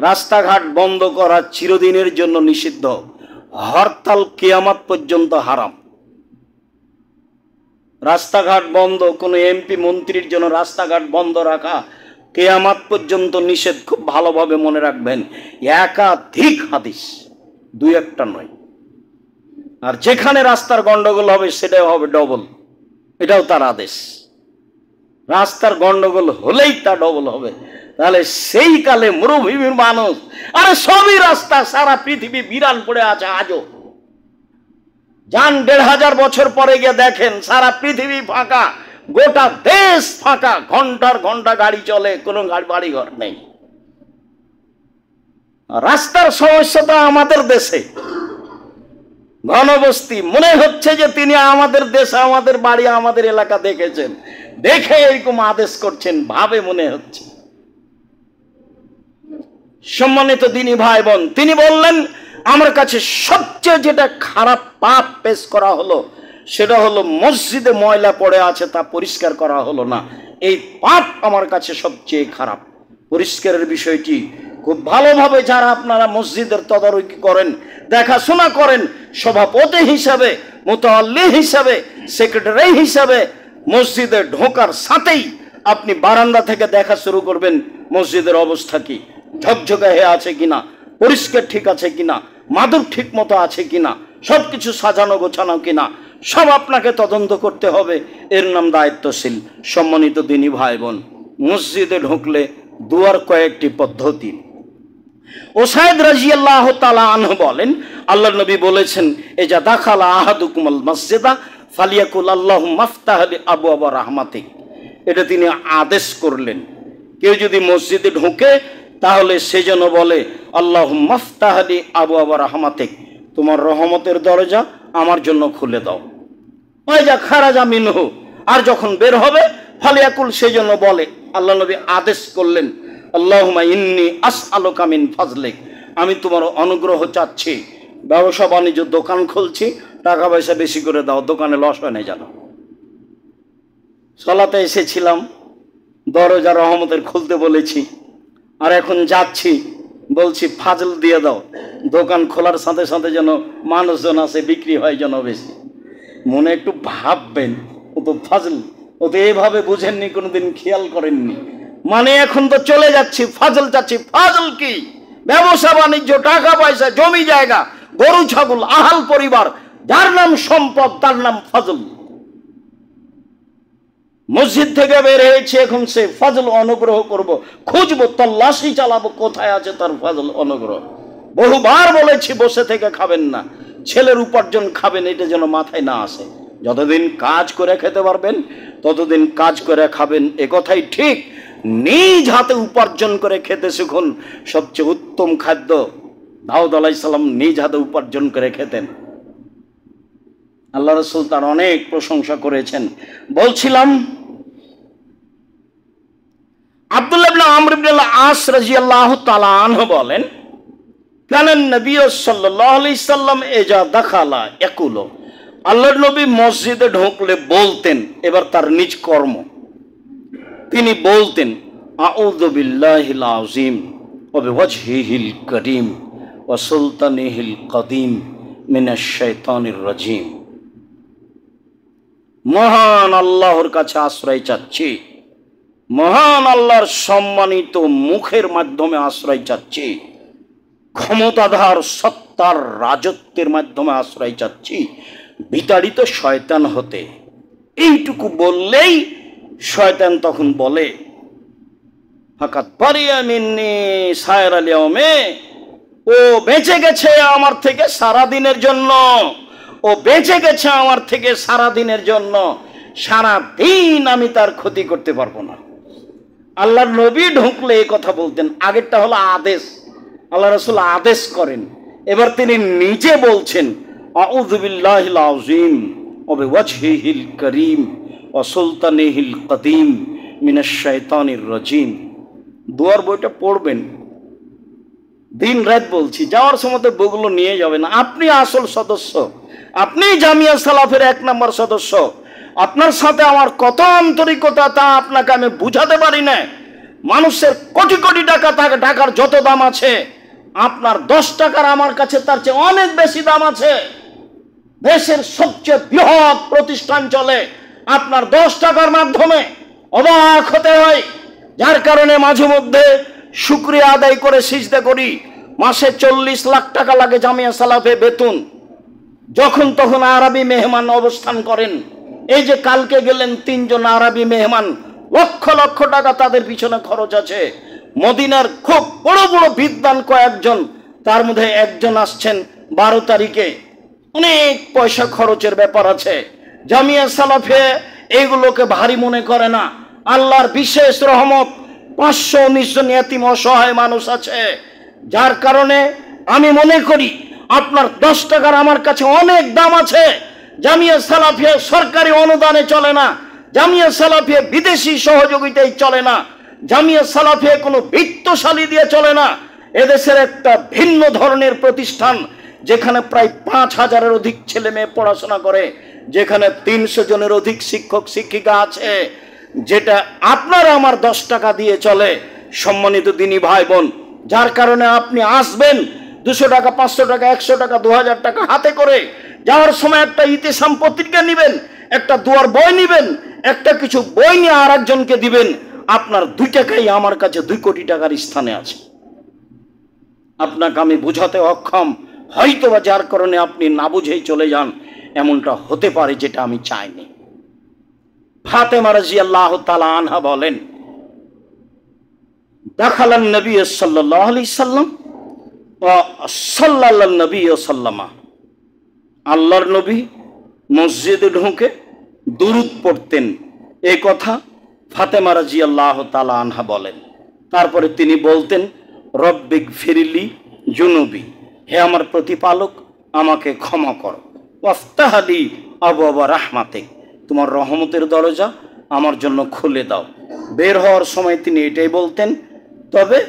রাস্তাঘাট বন্ধ করা চিরদিনের জন্য নিষিদ্ধ, হরতাল কিয়ামত পর্যন্ত হারাম। রাস্তাঘাট বন্ধ, কোনো এমপি মন্ত্রীর জন্য রাস্তাঘাট বন্ধ রাখা কিয়ামত পর্যন্ত নিষেধ। খুব ভালোভাবে মনে রাখবেন, একাধিক হাদিস, দুই একটা নয়। আর যেখানে রাস্তার গন্ডগোল হবে সেটাও হবে ডবল, এটাও তার আদেশ। রাস্তার গন্ডগোল হলেই তা ডবল হবে। তাহলে সেই কালে মরুভূমির মানুষ, আরে সবই রাস্তা, সারা পৃথিবী বিরান পড়ে আছে আজও। যান 1500 বছর পরে গিয়ে দেখেন সারা পৃথিবী ফাঁকা, গোটা দেশ ফাঁকা, ঘন্টার ঘন্টা গাড়ি চলে, কোনো বাড়ি ঘর নেই। রাস্তার সমস্যাটা আমাদের দেশে, ঘনবস্তি। মনে হচ্ছে যে তিনি আমাদের দেশ, আমাদের বাড়ি, আমাদের এলাকা দেখেছেন, দেখে এরকম আদেশ করছেন, ভাবে মনে হচ্ছে। সম্মানিত দিনী ভাই বোন, তিনি বললেন আমার কাছে সবচেয়ে যেটা খারাপ পাপ পেশ করা হলো সেটা হলো মসজিদে ময়লা পড়ে আছে, তা পরিষ্কার করা হলো না। এই পাপ আমার কাছে সবচেয়ে খারাপ। পরিষ্কারের বিষয়টি খুব ভালোভাবে যারা আপনারা মসজিদের তদারকি করেন, দেখাশোনা করেন, সভাপতি হিসাবে, মুতাআল্লি হিসাবে, সেক্রেটারি হিসাবে, মসজিদে ঢোকার সাথেই আপনি বারান্দা থেকে দেখা শুরু করবেন মসজিদের অবস্থা কি, ঝকঝকে হয়ে আছে কিনা, পরিষ্কার ঠিক আছে কিনা, মাদুর ঠিক মতো আছে কিনা, সবকিছু সাজানো গোছানো কিনা, সব আপনাকে তদন্ত করতে হবে। এর নাম দায়িত্বশীল। সম্মানিত দিনী ভাই বোন, মসজিদে ঢুকলে দুয়ার কয়েকটি পদ্ধতি। উসাইদ রাদিয়াল্লাহু তাআলা আনহু বলেন, আল্লাহর নবী বলেছেন, এজা দাখালা আহাদুকুমুল মসজিদা ফালিয়াকুল আল্লাহুম্মা আফতাহ লি আবওয়াবা রাহমাতিক। এটা তিনি আদেশ করলেন, কেউ যদি মসজিদে ঢোকে তাহলে সে যেন বলে আল্লাহুম্মা আফতাহ লি আবওয়াবা রাহমাতিক, তোমার রহমতের দরজা আমার জন্য খুলে দাও। ওই যা খারাজা মিনহু, আর যখন বের হবে ফালিয়াকুল, সে যেন বলে, আল্লাহ নবী আদেশ করলেন, আল্লাহুম্মা ইন্নী আসআলুকা মিন ফাজলিক, আমি তোমার অনুগ্রহ চাচ্ছি, ব্যবসা বাণিজ্য দোকান খুলছি, টাকা পয়সা বেশি করে দাও, দোকানে লস হয় না জানো। সালাতে এসেছিলাম, দরজা রহমতের খুলতে বলেছি, আর এখন যাচ্ছি, বলছি ফাজল দিয়ে দাও, দোকান খোলার সাথে সাথে যেন মানুষজন আসে, বিক্রি হয় যেন বেশি। মনে একটু ভাববেন, ও তো ফাজল, ও তো এভাবে বুঝেননি, কোনোদিন খেয়াল করেননি। মানে এখন তো চলে যাচ্ছি, ফাজল যাচ্ছি। ফাজল কি? ব্যবসা বাণিজ্য, টাকা পয়সা, জমি জায়গা, গরু ছাগল, আহাল পরিবার, যার নাম সম্পদ তার নাম ফাজল। মসজিদ থেকে বের হয়েছে, এখন সে ফাজল অনুগ্রহ করব, খুঁজবো, তল্লাশি চালাবো, কোথায় আছে তার ফাজল অনুগ্রহ। বহুবার বলেছি বসে থেকে খাবেন না, ছেলের উপার্জন খাবেন, এটা যেন মাথায় না আসে। যতদিন কাজ করে খেতে পারবেন ততদিন কাজ করে খাবেন, এ কথাই ঠিক। নিজ হাতে উপার্জন করে খেতে শিখুন, সবচেয়ে উত্তম খাদ্য। দাউদ আলাইহিস সালাম নিজ হাতে উপার্জন করে খেতেন, আল্লাহ রাসূল তার অনেক প্রশংসা করেছেন। বলছিলাম, আব্দুল্লাহ ইবনে আমর ইবনে আস রাদিয়াল্লাহু তাআলা আনহু বলেন, কানান নবী সাল্লাল্লাহু আলাইহি সাল্লাম ইজা দাখালা ইয়াকুলু, আল্লাহর নবী মসজিদে ঢুকলে বলতেন, এবার তার নিজ কর্ম, তিনি বলতেন, আউযু বিল্লাহিল আযীম ওয়া বিওয়াজহিহিল কারীম ওয়া সুলতানিহিল কাদীম মিনাশ শাইতানির রাজীম। মহান আল্লাহর কাছে আশ্রয় চাচ্ছি, মহান আল্লাহর সম্মানিত মুখের মাধ্যমে আশ্রয় চাচ্ছি, ক্ষমতাধর সত্তার রাজত্বের মাধ্যমে আশ্রয় চাচ্ছি বিতাড়িত শয়তান হতে। এইটুকু বললেই শয়তান তখন বলে, ফাকাত বারিয়া মিন্নি সায়রাল ইয়াউমে, ও বেঁচে গেছে আমার থেকে সারা দিনের জন্য, ও বেঁচে গেছে আমার থেকে সারা দিনের জন্য, সারা দিন আমি তার ক্ষতি করতে পারবো না। আল্লাহর নবী ঢুকলে এই কথা বলতেন। আগেরটা হলো আদেশ, আল্লাহ রাসূল আদেশ করেন, এবার তিনি নিজে বলছেন, আউযু বিল্লাহিল আযীম ওয়া বিওয়াজহিহিল কারীম ওয়া সুলতানিহিল কাদীম মিনাশ শাইতানির রাজীম। দুয়ার বইটা পড়বেন, দিন রাত বলছি, যাওয়ার সময় বইগুলো নিয়ে যাবেন। আপনি আসল সদস্য, আপনি জামিয়া সালাফের 1 নম্বর সদস্য। আপনার সাথে আমার কত আন্তরিকতা তা আপনাকে আমি বুঝাতে পারি না। মানুষের কোটি কোটি টাকা টাকার যত দাম আছে, আপনার 10 টাকার আমার কাছে তার চেয়ে অনেক বেশি দাম আছে। দেশের সবচেয়ে বৃহৎ প্রতিষ্ঠান চলে আপনার 10 টাকার মাধ্যমে। অবাক হতে হয়, যার কারণে মাঝে মধ্যে শুকরিয়া আদায় করে সিজদা করি। মাসে 40 লাখ টাকা লাগে জামিয়া সালাফে বেতন। যখন তখন আরবি মেহমান অবস্থান করেন। এই যে কালকে গেলেন 3 জন আরবি মেহমান, লক্ষ লক্ষ টাকা তাদের পিছনে খরচ আছে। মদিনার খুব বড় বড় বিদ্বান কয়েকজন, তার মধ্যে একজন আসছেন 12 তারিখে, অনেক পয়সা খরচের ব্যাপার আছে। জামিয়া সালাফে এইগুলোকে ভারী মনে করে না। আল্লাহর বিশেষ রহমত, 519 জন ইয়াতীম অসহায় মানুষ আছে। যার কারণে আমি মনে করি আপনার 10 টাকার আমার কাছে অনেক দাম আছে। জামিয়া সালাফিয়া সরকারি অনুদানে চলে না, জামিয়া সালাফিয়া বিদেশি সহযোগিতায় চলে না, জামিয়া সালাফিয়া কোনো বিত্তশালী দিয়ে চলে না। এদেশের একটা ভিন্ন ধরনের প্রতিষ্ঠান, যেখানে প্রায় 5000-এর অধিক ছেলে মেয়ে পড়াশোনা করে, যেখানে 300 জনের অধিক শিক্ষক শিক্ষিকা আছে, যেটা আপনারা আমার 10 টাকা দিয়ে চলে। সম্মানিত দিনী ভাই বোন, যার কারণে আপনি আসবেন 200 টাকা, 500 টাকা, 100 টাকা, 2000 টাকা হাতে করে, যাওয়ার সময় একটা ইতিসাম পত্রিকা নিবেন, একটা দুয়ার বই নিবেন, একটা কিছু বই নিয়ে আর একজনকে দিবেন। আপনার 2 টাকাই আমার কাছে 2 কোটি টাকার স্থানে আছে। আপনাকে আমি বুঝাতে অক্ষম, হয়তোবা যার কারণে আপনি না বুঝেই চলে যান, এমনটা হতে পারে, যেটা আমি চাইনি। ফাতেমা রাদিয়াল্লাহু তাআলা আনহা বলেন, দাখালান নবী সাল্লাল্লাহু আলাইহি সাল্লাম ওয়া সাল্লাল্লাহু নবী সাল্লামা, আল্লাহর নবী মসজিদে ঢুকে দুরূদ পড়তেন। এই কথা ফাতেমা রাদিয়াল্লাহু তাআলা আনহা বলেন। তারপরে তিনি বলতেন, রব্বিক ফিরলি জুনুবি, হে আমার প্রতিপালক আমাকে ক্ষমা করো, ওয়াফতাহলি আবওয়াবা রাহমাতিক, তোমার রহমতের দরজা আমার জন্য খুলে দাও। বের হওয়ার সময় তিনি এটাই বলতেন। তবে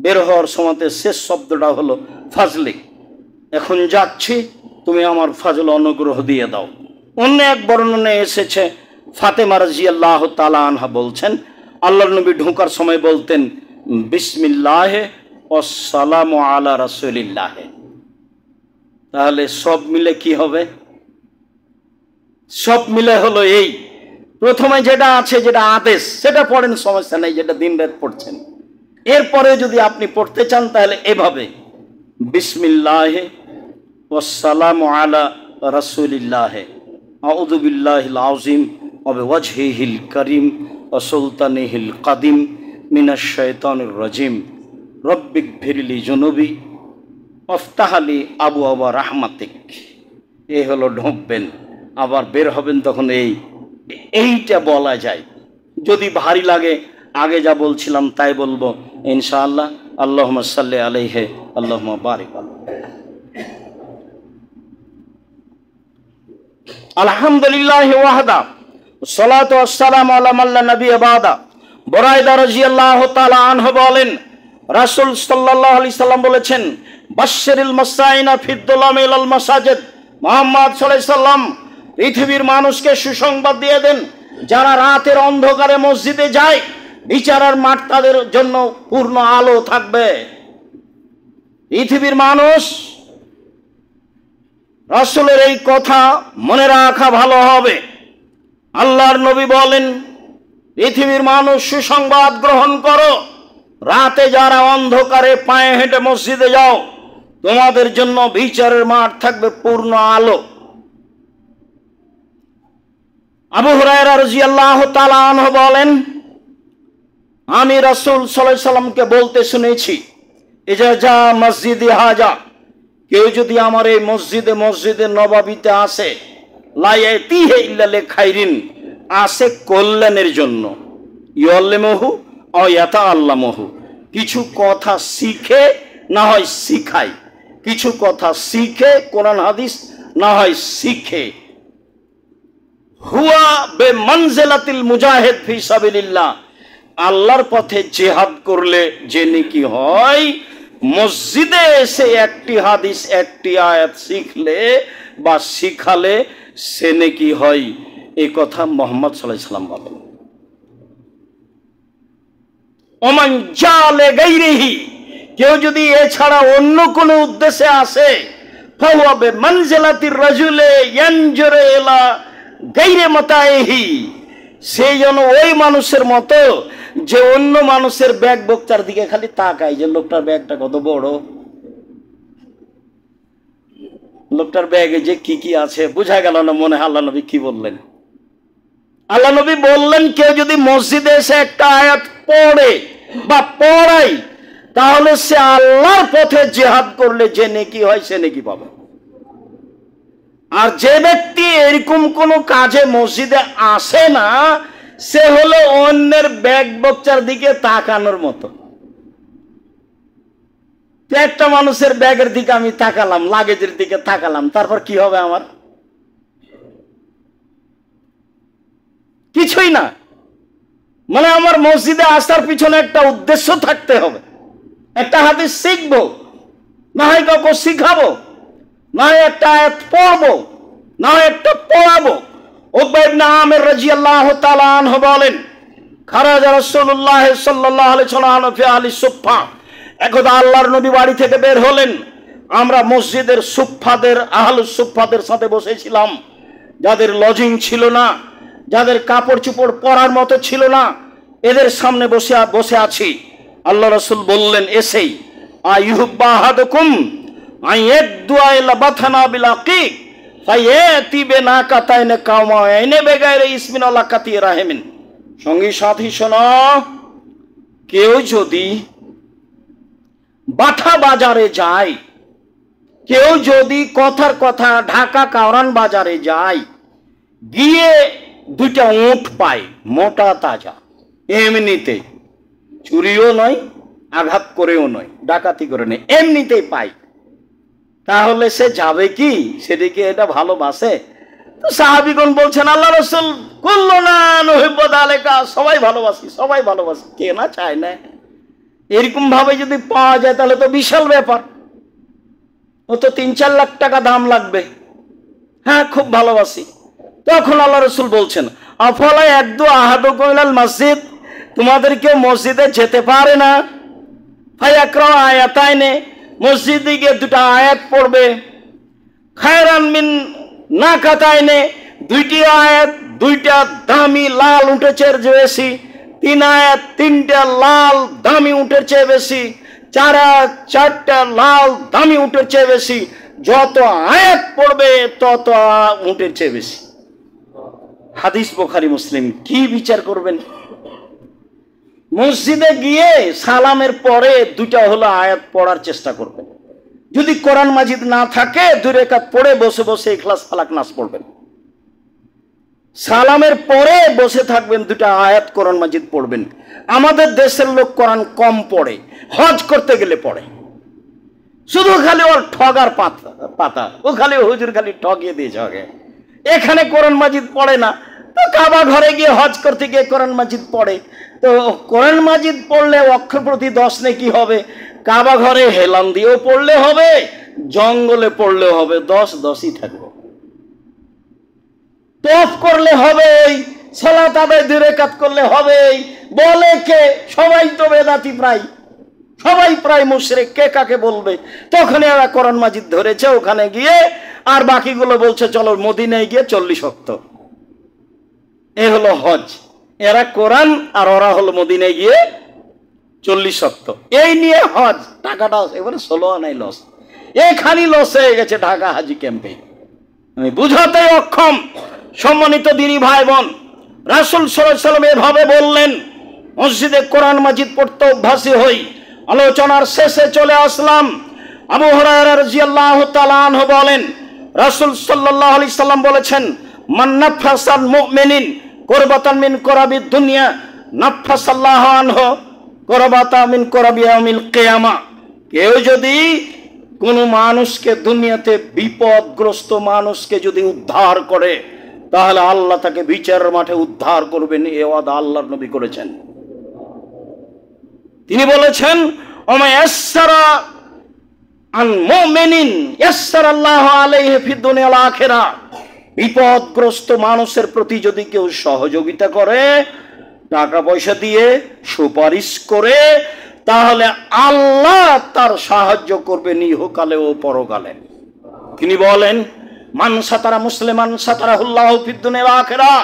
বের হওয়ার সময়তে শেষ শব্দটা হলো ফাজলিক, এখন যাচ্ছি, তুমি আমার ফাজল অনুগ্রহ দিয়ে দাও। অন্য এক বর্ণনায় এসেছে, ফাতেমা রাদিয়াল্লাহু তাআলা আনহা বলছেন, আল্লাহর নবী ঢোকার সময় বলতেন, বিসমিল্লাহে ওয়াসসালামু আলা রাসূলিল্লাহে। তাহলে সব মিলে কি হবে? সব মিলে হলো এই, প্রথমে যেটা আছে, যেটা আদেশ, সেটা পড়েন, সমস্যা নেই, যেটা দিন রাত পড়ছেন। এরপরে যদি আপনি পড়তে চান তাহলে এভাবে, বিসমিল্লাহে ওয়াসসালামু আলা রাসূলিল্লাহে, আউযু বিল্লাহিল আযীম ওয়া বিওয়াজহিহিল কারীম ওয়া সুলতানিহিল কাদিম মিনাশ শাইতানির রাজীম, রব্বিক ফিরলি জুনুবি ওয়াফতাহলি আবওয়াবা রাহমাতিক। এই হলো ঢুকবেন, আবার বের হবেন, তখন এইটা বলা যায়। যদি ভারী লাগে, আগে যা বলছিলাম তাই বলবো ইনশাআল্লাহ। আল্লাহুম্মা সাল্লি আলাইহি আল্লাহুম্মা বারিক আলাইহি। আলহামদুলিল্লাহি ওয়াহদা, সালাতু ওয়াসসালামু আলা মান লা নাবিয়্যা বাদা। বুরায়দা রাদিয়াল্লাহু তাআলা আনহু বলেন, রাসূল সাল্লাল্লাহু আলাইহি সাল্লাম বলেছেন, বাশশিরিল মাসাইনা ফিদ-দুলামি ইলাল মাসাজিদ। মুহাম্মদ সাল্লাল্লাহু আলাইহি সাল্লাম পৃথিবীর মানুষকে সুসংবাদ দিয়ে দেন, যারা রাতের অন্ধকারে মসজিদে যায়, বিচারের মাঠ তাদের জন্য পূর্ণ আলো থাকবে। পৃথিবীর মানুষ, রাসূলের এই কথা মনে রাখা ভালো হবে। আল্লাহর নবী বলেন, পৃথিবীর মানুষ সুসংবাদ গ্রহণ করো, রাতে যারা অন্ধকারে পায়ে হেঁটে মসজিদে যাও, তোমাদের জন্য বিচারের মাঠ থাকবে পূর্ণ আলো। আবু হুরায়রা রাদিয়াল্লাহু তাআলা আনহু বলেন, আমি রাসূল সাল্লাল্লাহু আলাইহি সাল্লামকে বলতে শুনেছি, ইজা যা মসজিদে হাজা, কেউ যদি আমার এই মসজিদে নববীতে আসে, লা ইয়াতিহি ইল্লা লিখাইরিন, আসে কল্যাণের জন্য, ইউআল্লিমুহু আও ইয়াতাআল্লামুহু, কিছু কথা শিখে না হয় শিখায়, কিছু কথা শিখে কোরআন হাদিস না হয় শিখে। হুয়া বেমানজিলাতিল মুজাহিদ ফি সাবিলিল্লাহ, আল্লাহর পথে জিহাদ করলে যে নেকি হয়, মসজিদে এসে একটি হাদিস একটি আয়াত শিখলে বা শিখালে সে নেকি হয়। এই কথা মুহাম্মদ সাল্লাল্লাহু আলাইহি সাল্লাম বলেন। ওমান জালে গাইরিহি, কেউ যদি এছাড়া অন্য কোনো উদ্দেশ্যে আসে, ফাহুয়া বিমানজিলাতির রাজুলে ইয়ানজুরু ইলা গাইরি মাতাইহি, সেই যেন ওই মানুষের মতো যে অন্য মানুষের ব্যাগ বক্তার দিকে খালি তাকায়, যে লোকটার ব্যাগটা কত বড়, লোকটার ব্যাগে যে কি কি আছে। বোঝা গেল না মনে হয় আল্লাহ নবী কি বললেন? আল্লাহ নবী বললেন কেউ যদি মসজিদে এসে একটা আয়াত পড়ে বা পড়াই, তাহলে সে আল্লাহর পথে জিহাদ করলে যে নেকি হয় সে নেকি পাবে। আর যে ব্যক্তি এরকম কোন কাজে মসজিদে আসে না, সে হলো অন্যের ব্যাগ বক্তার দিকে তাকানোর মতো। একটা মানুষের ব্যাগের দিকে আমি তাকালাম, লাগেজের দিকে তাকালাম, তারপর কি হবে আমার? কিছুই না। মানে আমার মসজিদে আসার পিছনে একটা উদ্দেশ্য থাকতে হবে। একটা হাদিস শিখবো, না হয় কাউকে শিখাবো, না হয় একটা আয়াত পড়বো, না হয় একটা পড়াবো। উকবা ইবনে আমির রাদিয়াল্লাহু তাআলা আনহু বলেন, খারাজা রাসূলুল্লাহ সাল্লাল্লাহু আলাইহি ওয়াসাল্লাম ফি আহলি সুফফা, একদা আল্লাহর নবী বাড়ি থেকে বের হলেন, আমরা মসজিদের সুফফাদের, আহলুস সুফফাদের সাথে বসেছিলাম, যাদের লজিং ছিল না, যাদের কাপড় চোপড় পরার মতো ছিল না, এদের সামনে বসে আছি। আল্লাহ রাসূল বললেন এসেই, আইয়ুহব্বা আহাদুকুম আইয়াদুআ ইলা বাথানা বিল আকিক ফায়াতি বিনাকাতাইন কাওমাইনে বেগাইরে ইসমিন আল্লাহ কাতি রাহিমিন। সঙ্গী সাথী শোনো, কেউ যদি বাঠা বাজারে যায়, কেউ যদি কথার কথা ঢাকা কাওরান বাজারে যায়, গিয়ে দুইটা উট পায়, মোটা তাজা, এমনিতে চুরিও নয়, আঘাত করেও নয়, ডাকাতি করে নেই, এমনিতেই পায়, তাহলে সে যাবে কি? সেদিকে এটা ভালোবাসে? তো সাহাবীগণ বলছেন, আল্লাহ রাসূল কুল্লুনা নুহিব্বু যালিকা, সবাই ভালোবাসি, সবাই ভালোবাসি, কে না চায় না? এরকম ভাবে যদি পাওয়া যায় তাহলে তো বিশাল ব্যাপার, ও তো ৩-৪ লাখ টাকা দাম লাগবে। হ্যাঁ, খুব ভালোবাসি। তখন আল্লাহ রাসূল বলছেন, আফালা ইয়াদু আহাদুকুম ইলাল মসজিদ, তোমাদের কেউ মসজিদে যেতে পারে না? ফায়াকরা আয়াতাইনে, মসজিদে গিয়ে দুটো আয়াত পড়বে, খায়রান মিন নাকাতাইনে, দুইটি আয়াত দুইটা দামি লাল উটের চেয়ে বেশি, 3 আয়াত 3টা লাল দামি উটের চেয়ে বেশি, 4 আয়াত 4টা লাল দামি উটের চেয়ে বেশি, যত আয়াত পড়বে তত উটের চেয়ে বেশি। হাদিস বুখারী মুসলিম। কি বিচার করবেন? মসজিদে গিয়ে সালামের পরে দুইটা হলো আয়াত পড়ার চেষ্টা করবেন। যদি কোরআন মাজিদ না থাকে 2 রাকাত পড়ে বসে বসে ইখলাস ফালাক নাস পড়বেন। সালামের পরে বসে থাকবেন, দুটা আয়াত কোরআন মাজিদ পড়বেন। আমাদের দেশের লোক কোরআন কম পড়ে, হজ করতে গেলে পড়ে, শুধু খালি ওর ঠগার পাতা, ও খালি হুজুর খালি ঠগিয়ে দিয়েছে ওকে, এখানে কোরআন মাজিদ পড়ে না। তো কাবা ঘরে গিয়ে হজ করতে গিয়ে কোরআন মাজিদ পড়ে, তো কোরআন মাজিদ পড়লে অক্ষর প্রতি 10 নেকি হবে, কাবা ঘরে হেলান দিয়েও পড়লে হবে, জঙ্গলে পড়লে হবে, 10-10ই থাকবে। তওয়াফ করলে হবে, সালাত আদায় 2 রাকাত করলে হবে, বলে কে? সবাই তো বেদাতি, সবাই প্রায় মুশরিক, কে কাকে বলবে? তখন এরা কোরআন মাজিদ ধরেছে ওখানে গিয়ে, আর বাকিগুলো বলছে চলো মদিনায় গিয়ে 40 ওয়াক্ত। এ হলো হজ। এরা কোরআন আর ওরা হলো মদিনায় গিয়ে 40 ওয়াক্ত। এই নিয়ে হজ, টাকাটা এবারে 16 আনাই লস, এখানি লস হয়ে গেছে ঢাকা হাজি ক্যাম্পে। আমি বুঝাতে অক্ষম। সম্মানিত দিনী ভাই বোন, রাসূল সাল্লাল্লাহু আলাইহি ওয়াসাল্লাম এভাবে বললেন, মসজিদে কোরআন মাজিদ পড়তে অভ্যাসী হই। আলোচনার শেষে চলে আসলাম। আবু হুরায়রা রাদিয়াল্লাহু তাআলা আনহু বলেন, রাসূল সাল্লাল্লাহু আলাইহি সাল্লাম বলেছেন, মান নাফাসাল মুমিনিন কুরবাতান মিন কুরাবিদ দুনিয়া নাফাসাল্লাহু আনহু কুরবাতান মিন কুরাবি ইয়াউমিল কিয়ামা। কেউ যদি কোন মানুষকে, দুনিয়াতে বিপদগ্রস্ত মানুষকে যদি উদ্ধার করে, তাহলে আল্লাহ তাকে বিচারের মাঠে উদ্ধার করবেন। এ ওয়াদা আল্লাহর নবী করেছেন। তিনি বলেছেন, ওমা ইয়াসসারা আন মুমিনিন ইয়াসসারাল্লাহু আলাইহি ফিদ দুনিয়া ওয়াল আখিরা। বিপদগ্রস্ত মানুষের প্রতি যদি কেউ সহযোগিতা করে, টাকা পয়সা দিয়ে সুপারিশ করে, তাহলে আল্লাহ তার সাহায্য করবেন ইহকালে ও পরকালে। তিনি বলেন, মান সাতারা মুসলিমান সাতারাহুল্লাহু ফিদ দুনিয়া ওয়াল আখিরাহ,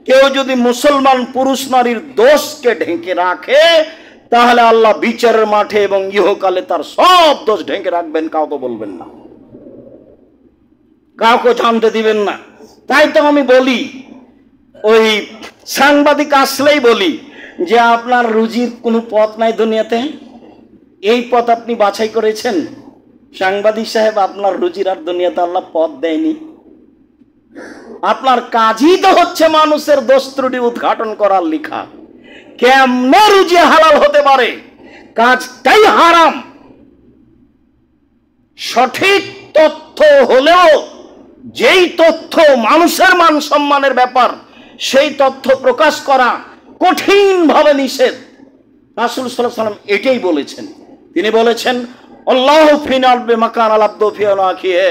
কেউ যদি মুসলমান পুরুষ নারীর দোষকে ঢেকে রাখে, তাহলে আল্লাহ বিচারের মাঠে এবং ইহকালে তার সব দোষ ঢেকে রাখবেন, কাউকে বলবেন না, কাউকে জানতে দিবেন না। তাই তো আমি বলি, ওই সাংবাদিক আসলেই বলি যে আপনার রুজির কোনো পথ নাই দুনিয়াতে, এই পথ আপনি বাছাই করেছেন? সাংবাদিক সাহেব, আপনার রুজির আর দুনিয়াতে আল্লাহ পথ দেয়নি। আপনার কাজই তো হচ্ছে মানুষের দোষ ত্রুটি উদ্ঘাটন করার লেখা। কেমনে রুজি হালাল হতে পারে? কাজটাই হারাম। সঠিক তথ্য হলেও যেই তথ্য মানুষের মান সম্মানের ব্যাপার, সেই তথ্য প্রকাশ করা কঠিনভাবে নিষেধ। রাসূল সাল্লাল্লাহু আলাইহি ওয়াসাল্লাম এটাই বলেছেন। তিনি বলেছেন, আল্লাহু ফিনাল বিমাকান আলাবদু ফিনা আখিহে,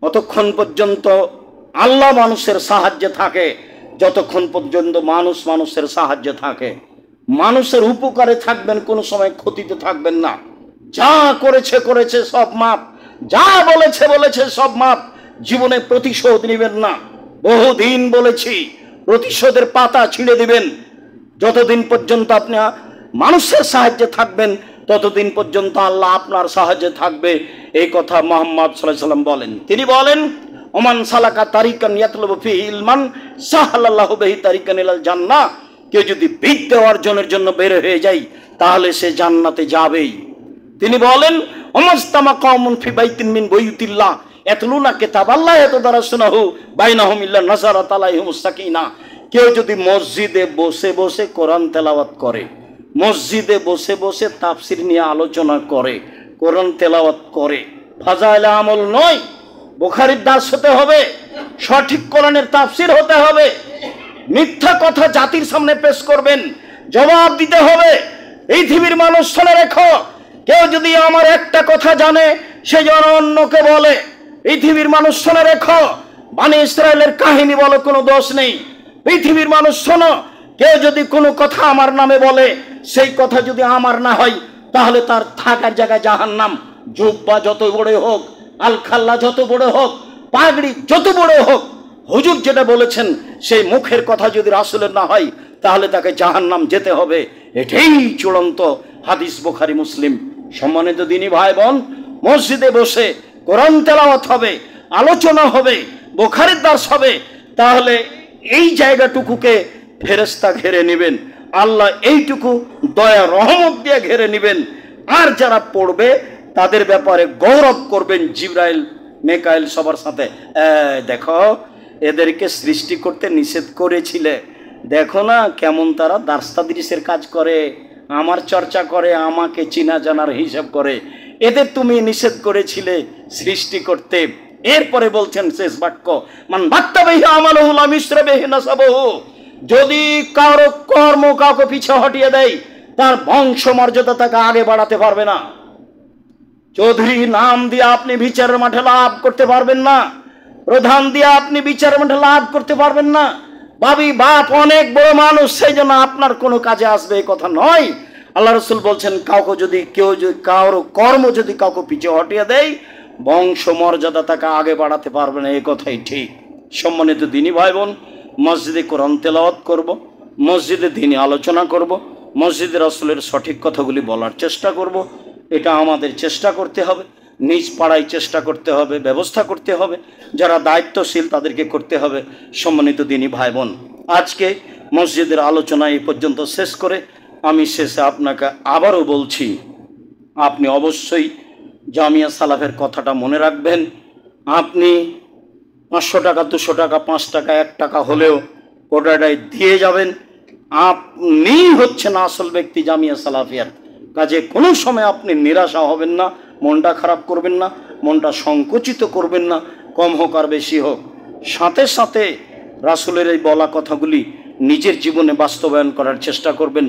অতক্ষণ পর্যন্ত আল্লাহ মানুষের সাহায্যে থাকে যতক্ষণ পর্যন্ত মানুষ মানুষের সাহায্যে থাকে। মানুষের উপকারে থাকবেন, কোনো সময় ক্ষতিতে থাকবেন না। যা করেছে করেছে, সব মাপ। যা বলেছে বলেছে, সব মাপ। জীবনে প্রতিশোধ নেবেন না। বহুদিন বলেছি, প্রতিশোধের পাতা ছিঁড়ে দিবেন। যতদিন পর্যন্ত আপনি মানুষের সাহায্যে থাকবেন, ততদিন পর্যন্ত আল্লাহ আপনার সাহায্যে থাকবে। এই কথা মুহাম্মদ সাল্লাল্লাহু আলাইহি ওয়াসাল্লাম বলেন। তিনি বলেন, ওমান সালাকা তারিকান ইয়াতলুবু ফিহি ইলমান সাহালাল্লাহু বিহি তারিকান ইলাল জান্নাহ, কেউ যদি বিদ্যা অর্জনের জন্য বের হয়ে যায়, তাহলে সে জান্নাতে যাবেই। তিনি বলেন, ওমাস্তামা কওমুন ফি বাইতিন মিন বুয়ুতিল্লাহ ইয়াতলুনা কিতাবাল্লাহ ইয়াতাদারাসুনাহু বাইনাহুম ইল্লা নাযারাত আলাইহিমুস সাকিনা, কেউ যদি মসজিদে বসে বসে কোরআন তেলাওয়াত করে, মসজিদে বসে বসে তাফসির নিয়ে আলোচনা করে, কোরআন তেলাওয়াত করে, ফাজাইলে আমল নয়, বুখারীর দাস হতে হবে, সঠিক কোরআনের তাফসির হতে হবে। মিথ্যা কথা জাতির সামনে পেশ করবেন, জবাব দিতে হবে। পৃথিবীর মানুষ শুনে রেখো, কেউ যদি আমার একটা কথা জানে, সে যেন অন্যকে বলে। পৃথিবীর মানুষ শুনে রেখো, বনি ইসরায়েলের কাহিনী বলো, কোনো দোষ নেই। পৃথিবীর মানুষ শোনো, কেউ যদি কোনো কথা আমার নামে বলে, সেই কথা যদি আমার না হয়, তাহলে তার থাকার জায়গায় জাহান্নাম। জুব্বা যত বড় হোক, আল খাল্লা যত বড় হোক, পাগড়ি যত বড় হোক, হুজুর যেটা বলেছেন সেই মুখের কথা যদি রাসূলের না হয়, তাহলে তাকে জাহান্নাম যেতে হবে। এটাই চূড়ান্ত হাদিস, বুখারী মুসলিম। সম্মানিত দিনী ভাই বোন, মসজিদে বসে কোরআন তেলাওয়াত হবে, আলোচনা হবে, বুখারীর দার্স হবে, তাহলে এই জায়গাটুকুকে ফেরেশতা ঘিরে নেবেন। আল্লাহ এইটুকু দয়া রহমত দিয়ে ঘিরে নেবেন। আর যারা পড়বে তাদের ব্যাপারে গৌরব করবেন, জিবরাইল মিকাইল সবার সাথে। দেখো, এদেরকে সৃষ্টি করতে নিষেধ করেছিলে, দেখো না কেমন তারা দার্স্তাদৃশের কাজ করে, আমার চর্চা করে, আমাকে চিনা জানার হিসাব করে। এদের তুমি নিষেধ করেছিলে সৃষ্টি করতে। এরপরে বলছেন শেষ বাক্য, মান বাত্তাবিহি আমালুহু লাম ইসরাবিহি নাসাবুহু, যদি কারো কর্ম কাউকে পিছে হটিয়ে দেয়, তার বংশ মর্যাদা তাকে আগে বাড়াতে পারবে না। চৌধুরী নাম দিয়ে আপনি বিচারের মাঠে লাভ করতে পারবেন না, প্রধান দিয়ে আপনি বিচারের মাঠে লাভ করতে পারবেন না। ভাবি বাপ অনেক বড় মানুষ, সেই জন্য আপনার কোনো কাজে আসবে এই কথা নয়। আল্লাহ রাসূল বলছেন, কাউকে যদি কারো কর্ম যদি কাউকে পিছে হটিয়ে দেয়, বংশ মর্যাদা তাকে আগে বাড়াতে পারবে না, এই কথাই ঠিক। সম্মানিত দিনী ভাই বোন, মসজিদে কোরআন তেলাওয়াত করব, মসজিদে দিনী আলোচনা করব, মসজিদে রাসূলের সঠিক কথাগুলি বলার চেষ্টা করব। এটা আমাদের চেষ্টা করতে হবে, নিজ পাড়ায় চেষ্টা করতে হবে, ব্যবস্থা করতে হবে। যারা দায়িত্বশীল তাদেরকে করতে হবে। সম্মানিত দিনী ভাই বোন, আজকে মসজিদের আলোচনা এই পর্যন্ত শেষ করে আমি শেষে আপনাকে আবারও বলছি, আপনি অবশ্যই জামিয়া সালাফের কথাটা মনে রাখবেন। আপনি 500 টাকা, 200 টাকা, 5 টাকা, 1 টাকা হলেও কোটাটাই দিয়ে যাবেন। আপনি হচ্ছেন আসল ব্যক্তি জামিয়া সালাফিয়ার। কাজে কোনো সময় আপনি নিরাশা হবেন না, মনটা খারাপ করবেন না, মনটা সংকুচিত করবেন না, কম হোক আর বেশি হোক। সাথে সাথে রাসূলের এই বলা কথাগুলি নিজের জীবনে বাস্তবায়ন করার চেষ্টা করবেন।